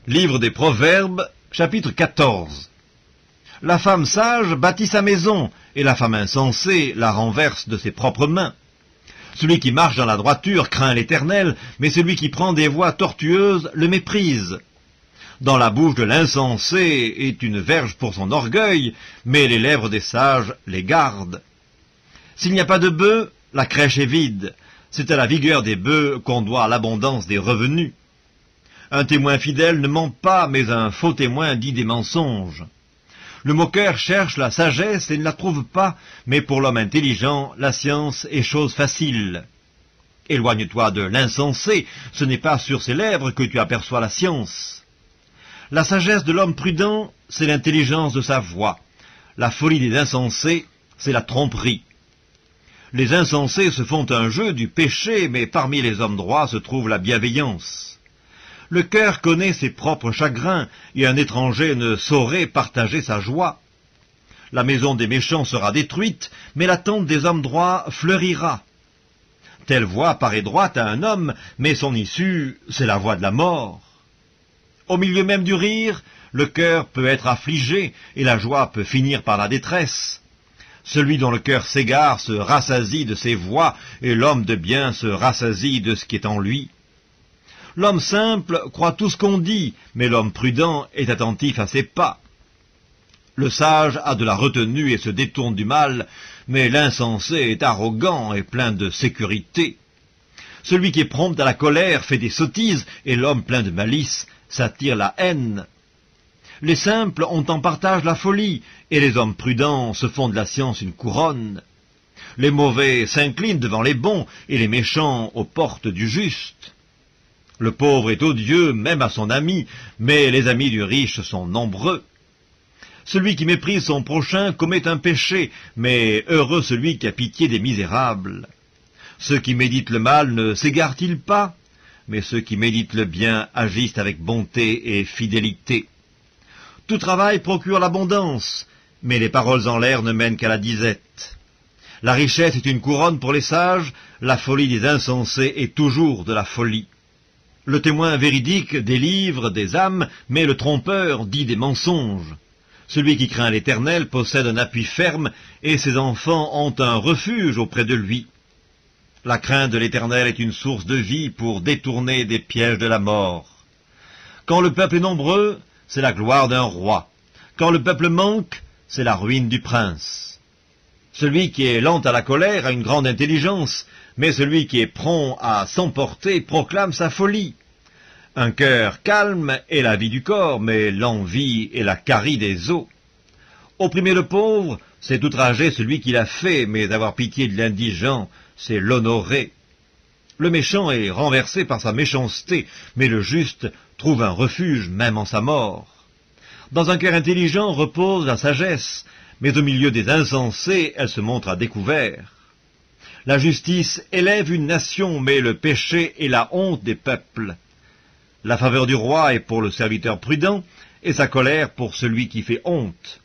Livre des Proverbes, chapitre 14. La femme sage bâtit sa maison, et la femme insensée la renverse de ses propres mains. Celui qui marche dans la droiture craint l'Éternel, mais celui qui prend des voies tortueuses le méprise. Dans la bouche de l'insensé est une verge pour son orgueil, mais les lèvres des sages les gardent. S'il n'y a pas de bœufs, la crèche est vide. C'est à la vigueur des bœufs qu'on doit l'abondance des revenus. Un témoin fidèle ne ment pas, mais un faux témoin dit des mensonges. Le moqueur cherche la sagesse et ne la trouve pas, mais pour l'homme intelligent, la science est chose facile. Éloigne-toi de l'insensé, ce n'est pas sur ses lèvres que tu aperçois la science. La sagesse de l'homme prudent, c'est l'intelligence de sa voix. La folie des insensés, c'est la tromperie. Les insensés se font un jeu du péché, mais parmi les hommes droits se trouve la bienveillance. Le cœur connaît ses propres chagrins, et un étranger ne saurait partager sa joie. La maison des méchants sera détruite, mais la tente des hommes droits fleurira. Telle voie paraît droite à un homme, mais son issue, c'est la voie de la mort. Au milieu même du rire, le cœur peut être affligé, et la joie peut finir par la détresse. Celui dont le cœur s'égare se rassasie de ses voies, et l'homme de bien se rassasie de ce qui est en lui. L'homme simple croit tout ce qu'on dit, mais l'homme prudent est attentif à ses pas. Le sage a de la retenue et se détourne du mal, mais l'insensé est arrogant et plein de sécurité. Celui qui est prompt à la colère fait des sottises, et l'homme plein de malice s'attire la haine. Les simples ont en partage la folie, et les hommes prudents se font de la science une couronne. Les mauvais s'inclinent devant les bons, et les méchants aux portes du juste. Le pauvre est odieux même à son ami, mais les amis du riche sont nombreux. Celui qui méprise son prochain commet un péché, mais heureux celui qui a pitié des misérables. Ceux qui méditent le mal ne s'égarent-ils pas? Mais ceux qui méditent le bien agissent avec bonté et fidélité. Tout travail procure l'abondance, mais les paroles en l'air ne mènent qu'à la disette. La richesse est une couronne pour les sages, la folie des insensés est toujours de la folie. Le témoin véridique délivre des âmes, mais le trompeur dit des mensonges. Celui qui craint l'Éternel possède un appui ferme, et ses enfants ont un refuge auprès de lui. La crainte de l'Éternel est une source de vie pour détourner des pièges de la mort. Quand le peuple est nombreux, c'est la gloire d'un roi. Quand le peuple manque, c'est la ruine du prince. Celui qui est lent à la colère a une grande intelligence, mais celui qui est prompt à s'emporter proclame sa folie. Un cœur calme est la vie du corps, mais l'envie est la carie des os. Opprimer le pauvre, c'est outrager celui qui l'a fait, mais avoir pitié de l'indigent, c'est l'honorer. Le méchant est renversé par sa méchanceté, mais le juste trouve un refuge même en sa mort. Dans un cœur intelligent repose la sagesse, mais au milieu des insensés, elle se montre à découvert. La justice élève une nation, mais le péché est la honte des peuples. La faveur du roi est pour le serviteur prudent, et sa colère pour celui qui fait honte.